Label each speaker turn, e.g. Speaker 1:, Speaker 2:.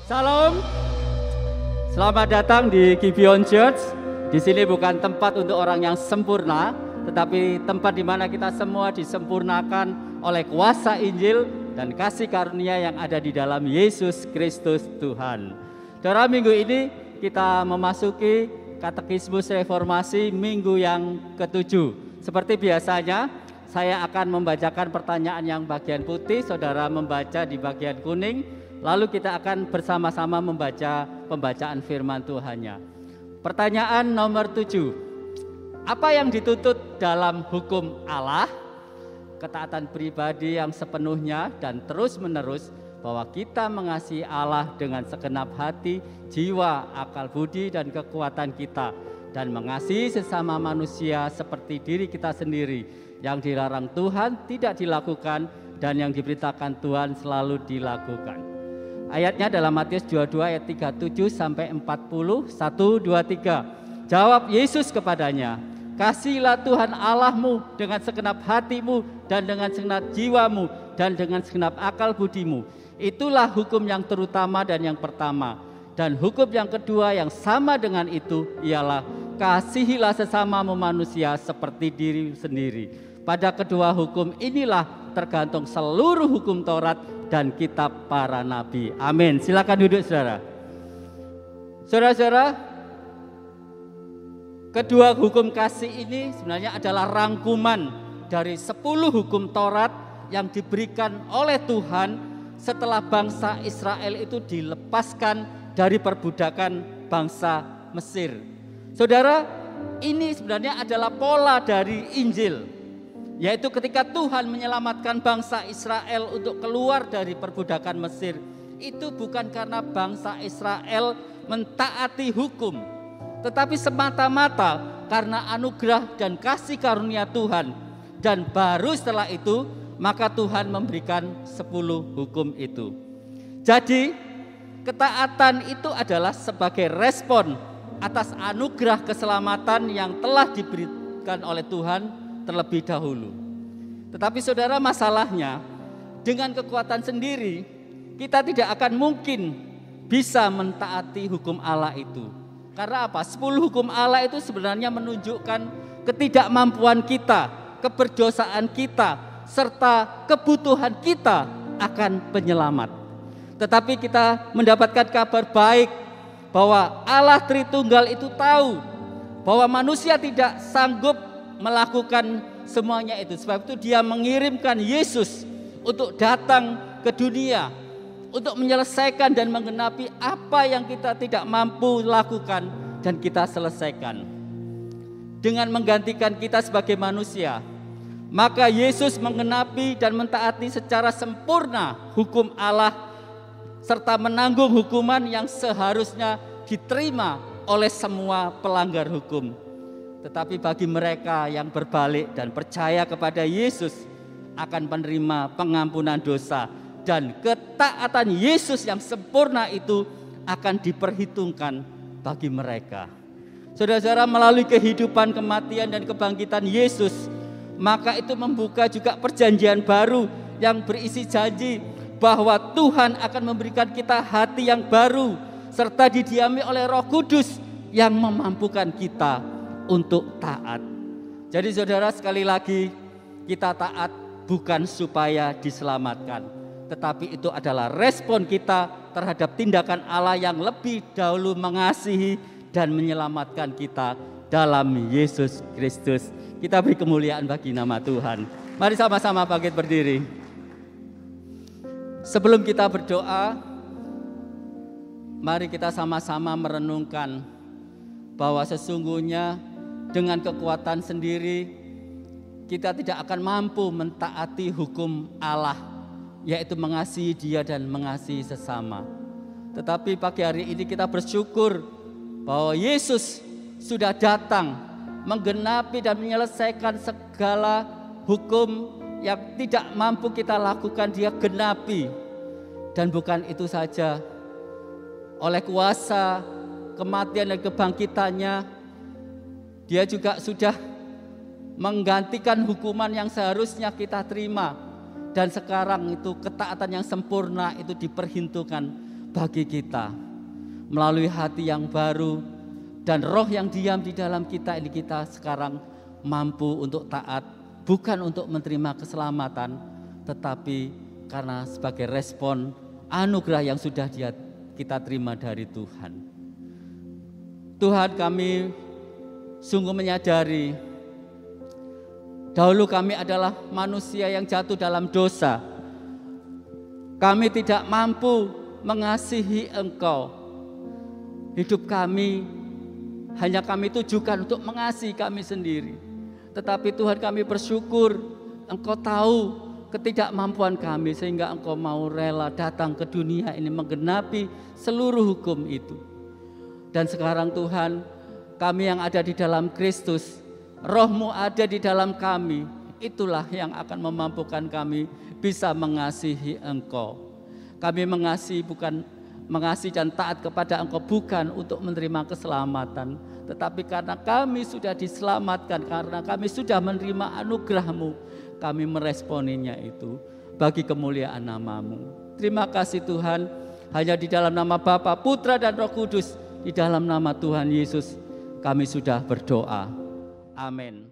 Speaker 1: Salam, selamat datang di Gibeon Church. Di sini bukan tempat untuk orang yang sempurna, tetapi tempat di mana kita semua disempurnakan oleh kuasa Injil dan kasih karunia yang ada di dalam Yesus Kristus Tuhan. Dalam minggu ini kita memasuki Katekismus Reformasi minggu yang ke-7. Seperti biasanya, saya akan membacakan pertanyaan yang bagian putih, saudara membaca di bagian kuning, lalu kita akan bersama-sama membaca pembacaan firman Tuhannya. Pertanyaan nomor 7. Apa yang dituntut dalam hukum Allah? Ketaatan pribadi yang sepenuhnya dan terus-menerus bahwa kita mengasihi Allah dengan segenap hati, jiwa, akal budi, dan kekuatan kita, dan mengasihi sesama manusia seperti diri kita sendiri. Yang dilarang Tuhan tidak dilakukan, dan yang diberitakan Tuhan selalu dilakukan. Ayatnya dalam Matius 22 ayat 37 sampai 40, 1, 2, 3. Jawab Yesus kepadanya, kasihilah Tuhan Allahmu dengan segenap hatimu dan dengan segenap jiwamu dan dengan segenap akal budimu. Itulah hukum yang terutama dan yang pertama. Dan hukum yang kedua yang sama dengan itu ialah kasihilah sesamamu manusia seperti diri sendiri. Pada kedua hukum inilah tergantung seluruh hukum Taurat dan kitab para nabi. Amin. Silakan duduk, saudara. Saudara-saudara, kedua hukum kasih ini sebenarnya adalah rangkuman dari 10 hukum Taurat yang diberikan oleh Tuhan setelah bangsa Israel itu dilepaskan dari perbudakan bangsa Mesir. Saudara, ini sebenarnya adalah pola dari Injil, yaitu ketika Tuhan menyelamatkan bangsa Israel untuk keluar dari perbudakan Mesir, itu bukan karena bangsa Israel mentaati hukum, tetapi semata-mata karena anugerah dan kasih karunia Tuhan. Dan baru setelah itu, maka Tuhan memberikan 10 hukum itu. Jadi, ketaatan itu adalah sebagai respon atas anugerah keselamatan yang telah diberikan oleh Tuhan terlebih dahulu. Tetapi saudara, masalahnya dengan kekuatan sendiri kita tidak akan mungkin bisa mentaati hukum Allah itu. Karena apa? 10 hukum Allah itu sebenarnya menunjukkan ketidakmampuan kita, keberdosaan kita, serta kebutuhan kita akan penyelamat. Tetapi kita mendapatkan kabar baik bahwa Allah Tritunggal itu tahu bahwa manusia tidak sanggup melakukan semuanya itu. Sebab itu dia mengirimkan Yesus untuk datang ke dunia, untuk menyelesaikan dan menggenapi apa yang kita tidak mampu lakukan dan kita selesaikan. Dengan menggantikan kita sebagai manusia, maka Yesus menggenapi dan mentaati secara sempurna hukum Allah serta menanggung hukuman yang seharusnya diterima oleh semua pelanggar hukum. Tetapi bagi mereka yang berbalik dan percaya kepada Yesus akan menerima pengampunan dosa, dan ketaatan Yesus yang sempurna itu akan diperhitungkan bagi mereka. Saudara-saudara, melalui kehidupan, kematian, dan kebangkitan Yesus, maka itu membuka juga perjanjian baru yang berisi janji bahwa Tuhan akan memberikan kita hati yang baru serta didiami oleh Roh Kudus yang memampukan kita untuk taat. Jadi saudara, sekali lagi, kita taat bukan supaya diselamatkan, tetapi itu adalah respon kita terhadap tindakan Allah yang lebih dahulu mengasihi dan menyelamatkan kita dalam Yesus Kristus. Kita beri kemuliaan bagi nama Tuhan. Mari sama-sama bangkit berdiri. Sebelum kita berdoa, mari kita sama-sama merenungkan bahwa sesungguhnya dengan kekuatan sendiri kita tidak akan mampu mentaati hukum Allah, yaitu mengasihi Dia dan mengasihi sesama. Tetapi pagi hari ini kita bersyukur bahwa Yesus sudah datang menggenapi dan menyelesaikan segala hukum yang tidak mampu kita lakukan. Dia genapi. Dan bukan itu saja, oleh kuasa kematian dan kebangkitannya, Dia juga sudah menggantikan hukuman yang seharusnya kita terima. Dan sekarang itu ketaatan yang sempurna itu diperhitungkan bagi kita. Melalui hati yang baru dan roh yang diam di dalam kita ini, kita sekarang mampu untuk taat, bukan untuk menerima keselamatan, tetapi karena sebagai respon anugerah yang sudah kita terima dari Tuhan. Tuhan, kami sungguh menyadari dahulu kami adalah manusia yang jatuh dalam dosa. Kami tidak mampu mengasihi Engkau. Hidup kami hanya kami tujukan untuk mengasihi kami sendiri. Tetapi Tuhan, kami bersyukur Engkau tahu ketidakmampuan kami, sehingga Engkau mau rela datang ke dunia ini menggenapi seluruh hukum itu. Dan sekarang Tuhan, kami yang ada di dalam Kristus, Roh-Mu ada di dalam kami, itulah yang akan memampukan kami bisa mengasihi Engkau. Kami mengasihi dan taat kepada Engkau bukan untuk menerima keselamatan, tetapi karena kami sudah diselamatkan, karena kami sudah menerima anugerah-Mu, kami meresponinya itu bagi kemuliaan nama-Mu. Terima kasih Tuhan, hanya di dalam nama Bapa, Putra dan Roh Kudus, di dalam nama Tuhan Yesus kami sudah berdoa. Amin.